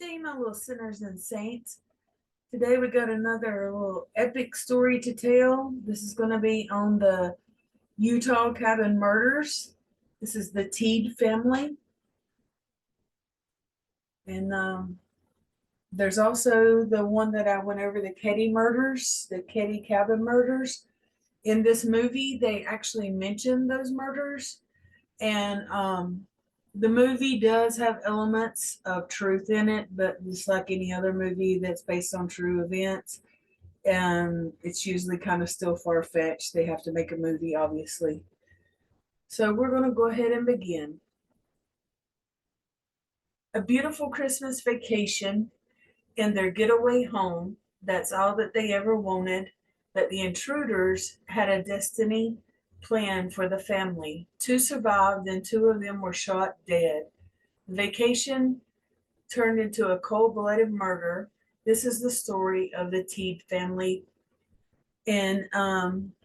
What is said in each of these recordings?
Day, my little sinners and saints. Today we got another little epic story to tell. This is going to be on the Utah cabin murders. This is the Teed family. And there's also the one that I went over, the Ketty murders, the Ketty cabin murders. In this movie, they actually mention those murders. And the movie does have elements of truth in it, but just like any other movie that's based on true events, it's usually kind of still far fetched. They have to make a movie, obviously. So we're going to go ahead and begin. A beautiful Christmas vacation in their getaway home. That's all that they ever wanted. But the intruders had a destiny plan for the family. Two survived, and two of them were shot dead. The vacation turned into a cold blooded murder. This is the story of the Teed family. And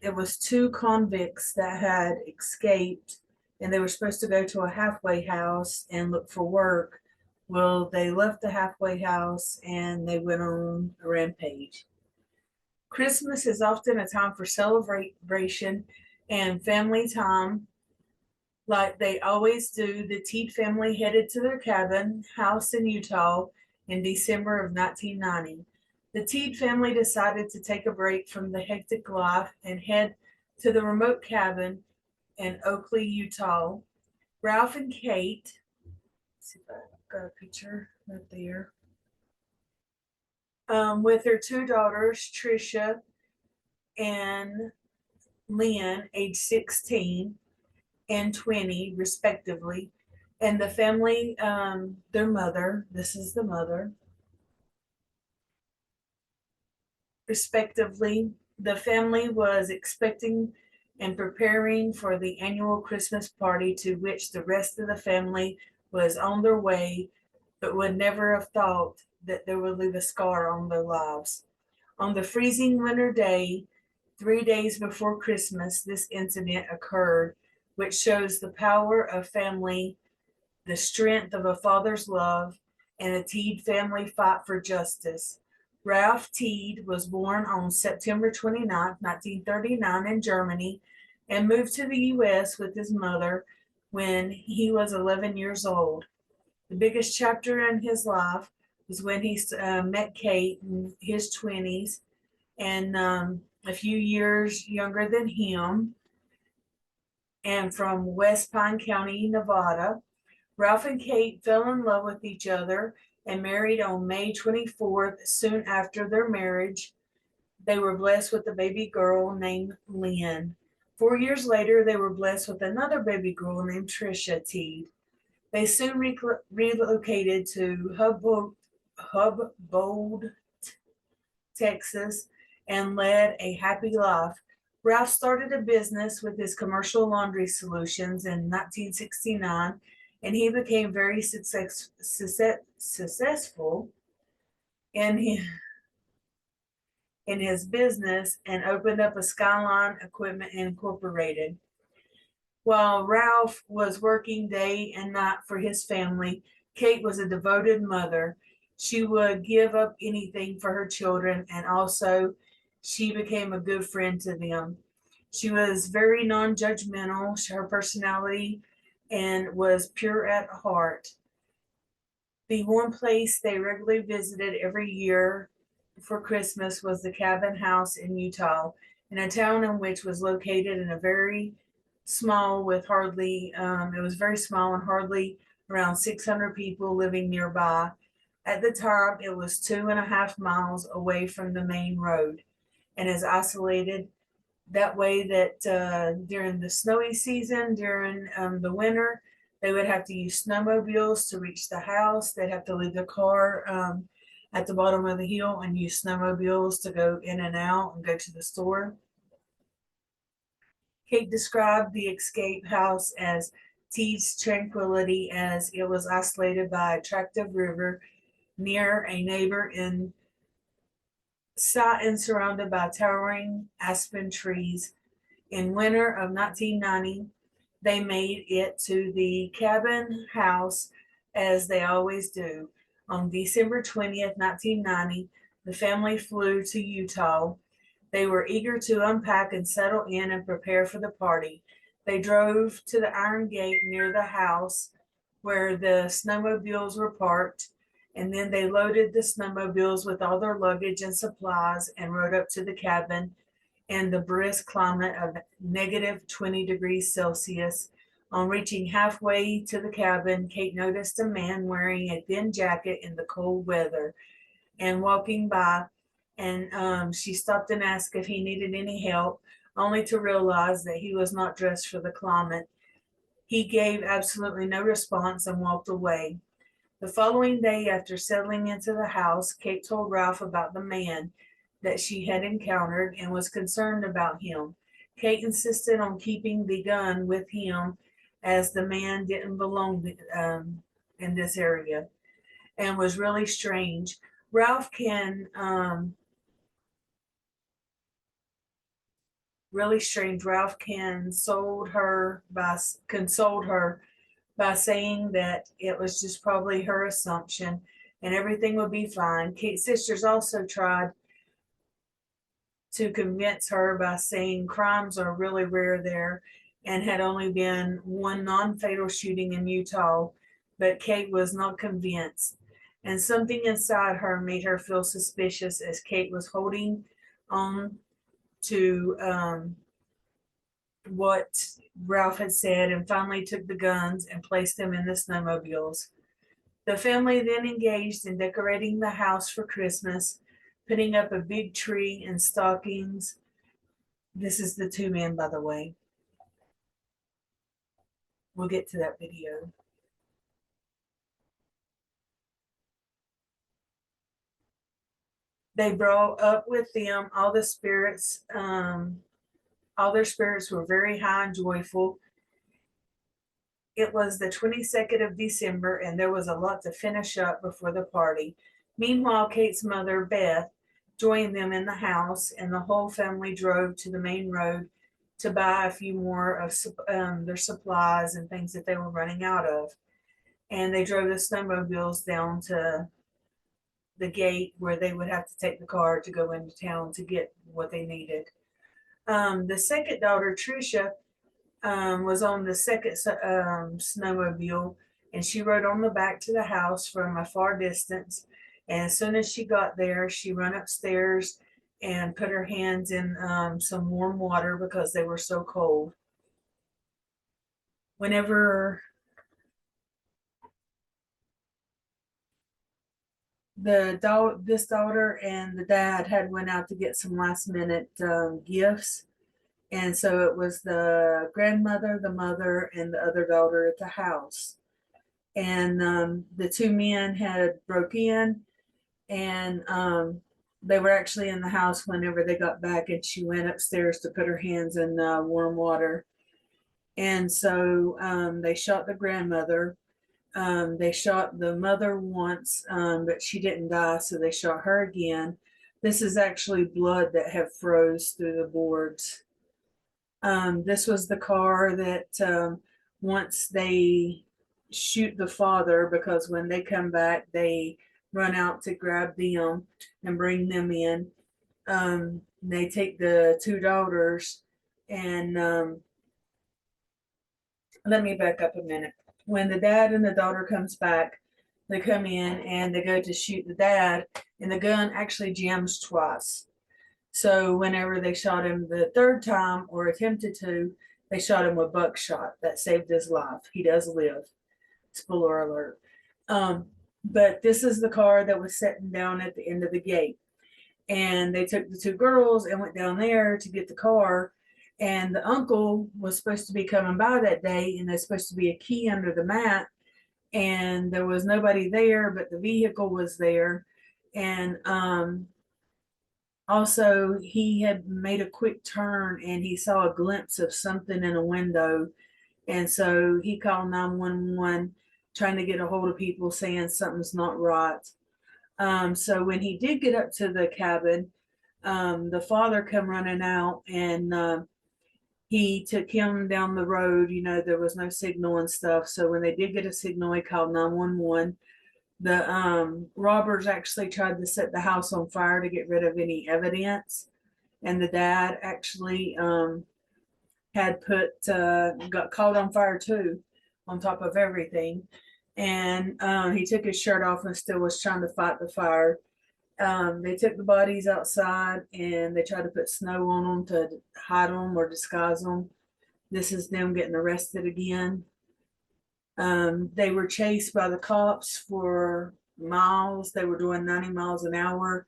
it was two convicts that had escaped, and they were supposed to go to a halfway house and look for work. Well, they left the halfway house and they went on a rampage. Christmas is often a time for celebration and family time, like they always do. The Teed family headed to their cabin house in Utah in December of 1990. The Teed family decided to take a break from the hectic life and head to the remote cabin in Oakley, Utah. Ralph and Kate, let's see if I got a picture right there, with their two daughters, Trisha and Lynn, age 16 and 20, respectively. And the family, their mother, this is the mother, respectively. The family was expecting and preparing for the annual Christmas party to which the rest of the family was on their way, but would never have thought that they would leave a scar on their lives. On the freezing winter day, 3 days before Christmas, this incident occurred, which shows the power of family, the strength of a father's love, and a Teed family fight for justice. Ralph Teed was born on September 29, 1939, in Germany and moved to the U.S. with his mother when he was 11 years old. The biggest chapter in his life was when he met Kate in his 20s, and a few years younger than him, and from West Pine County, Nevada. Ralph and Kate fell in love with each other and married on May 24th. Soon after their marriage, they were blessed with a baby girl named Lynn. 4 years later, they were blessed with another baby girl named Trisha Teed. They soon relocated to Humboldt, Texas, and led a happy life. Ralph started a business with his commercial laundry solutions in 1969, and he became very successful in his business and opened up a Skyline Equipment Incorporated. While Ralph was working day and night for his family, Kate was a devoted mother. She would give up anything for her children, and also she became a good friend to them. She was very non judgmental, her personality, and was pure at heart. The one place they regularly visited every year for Christmas was the cabin house in Utah, in a town in which was located in a very small with hardly, it was very small and hardly around 600 people living nearby. At the time, it was 2.5 miles away from the main road and is isolated that way that during the snowy season, during the winter, they would have to use snowmobiles to reach the house. They'd have to leave the car at the bottom of the hill and use snowmobiles to go in and out and go to the store. Kate described the escape house as Teed's tranquility, as it was isolated by a attractive river near a neighbor in sight and surrounded by towering aspen trees. In winter of 1990, they made it to the cabin house as they always do. On December 20th, 1990, the family flew to Utah. They were eager to unpack and settle in and prepare for the party. They drove to the iron gate near the house where the snowmobiles were parked, and then they loaded the snowmobiles with all their luggage and supplies and rode up to the cabin in the brisk climate of negative 20 degrees Celsius. On reaching halfway to the cabin, Kate noticed a man wearing a thin jacket in the cold weather and walking by, and she stopped and asked if he needed any help, only to realize that he was not dressed for the climate. He gave absolutely no response and walked away. The following day, after settling into the house, Kate told Ralph about the man that she had encountered and was concerned about him. Kate insisted on keeping the gun with him as the man didn't belong in this area and was really strange. Ralph can really strange. Ralph consoled her by saying that it was just probably her assumption and everything would be fine. Kate's sisters also tried to convince her by saying crimes are really rare there and had only been one non-fatal shooting in Utah, but Kate was not convinced. And something inside her made her feel suspicious as Kate was holding on to what Ralph had said and finally took the guns and placed them in the snowmobiles. The family then engaged in decorating the house for Christmas, putting up a big tree and stockings. This is the two men, by the way. We'll get to that video. They brought up with them all the spirits. All their spirits were very high and joyful. It was the 22nd of December, and there was a lot to finish up before the party. Meanwhile, Kate's mother, Beth, joined them in the house, and the whole family drove to the main road to buy a few more of their supplies and things that they were running out of. And they drove the snowmobiles down to the gate where they would have to take the car to go into town to get what they needed. The second daughter, Tricia, was on the second snowmobile, and she rode on the back to the house from a far distance. And as soon as she got there, she ran upstairs and put her hands in some warm water because they were so cold. Whenever this daughter and the dad had went out to get some last minute gifts, and so it was the grandmother, the mother, and the other daughter at the house. And the two men had broke in, and they were actually in the house whenever they got back, and she went upstairs to put her hands in warm water. And so they shot the grandmother. They shot the mother once, but she didn't die, so they shot her again. This is actually blood that have froze through the boards. This was the car that once they shoot the father, because when they come back, they run out to grab them and bring them in. They take the two daughters and let me back up a minute. When the dad and the daughter comes back, they come in and they go to shoot the dad, and the gun actually jams twice. So whenever they shot him the third time or attempted to, they shot him with buckshot. That saved his life. He does live. Spoiler alert. But this is the car that was sitting down at the end of the gate. And they took the two girls and went down there to get the car. And the uncle was supposed to be coming by that day, and there's supposed to be a key under the mat. And there was nobody there, but the vehicle was there. And also, he had made a quick turn and he saw a glimpse of something in a window. And so he called 911, trying to get a hold of people, saying something's not right. So when he did get up to the cabin, the father come running out, and he took him down the road. You know, there was no signal and stuff. So when they did get a signal, he called 911. The robbers actually tried to set the house on fire to get rid of any evidence, and the dad actually had got caught on fire too, on top of everything. And he took his shirt off and still was trying to fight the fire. They took the bodies outside and they tried to put snow on them to hide them or disguise them. This is them getting arrested again. They were chased by the cops for miles. They were doing 90 miles an hour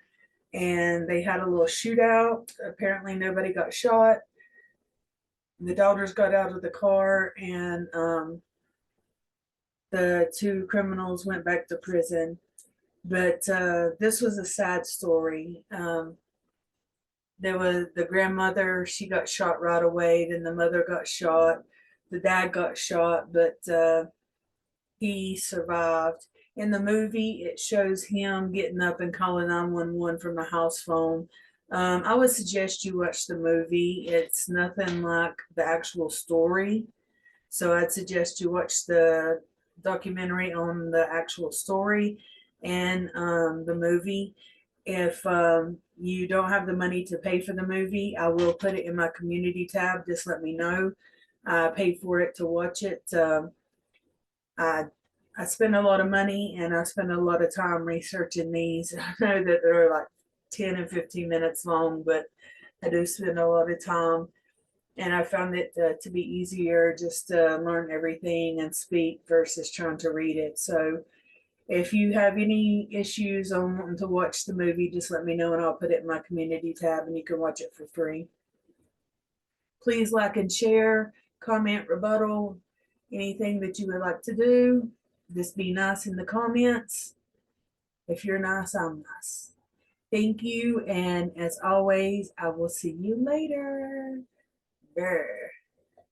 and they had a little shootout. Apparently, nobody got shot. The daughters got out of the car and the two criminals went back to prison. But this was a sad story. There was the grandmother, she got shot right away. Then the mother got shot. The dad got shot, but he survived. In the movie, it shows him getting up and calling 911 from a house phone. I would suggest you watch the movie. It's nothing like the actual story. So I'd suggest you watch the documentary on the actual story and the movie. If you don't have the money to pay for the movie, I will put it in my community tab. Just let me know. I paid for it to watch it. I I spend a lot of money and I spend a lot of time researching these. I know that they're like 10 and 15 minutes long, but I do spend a lot of time. And I found it to be easier just to learn everything and speak versus trying to read it. So if you have any issues on wanting to watch the movie, just let me know and I'll put it in my community tab and you can watch it for free. Please like and share, comment, rebuttal, anything that you would like to do. Just be nice in the comments. If you're nice, I'm nice. Thank you. And as always, I will see you later. Brr.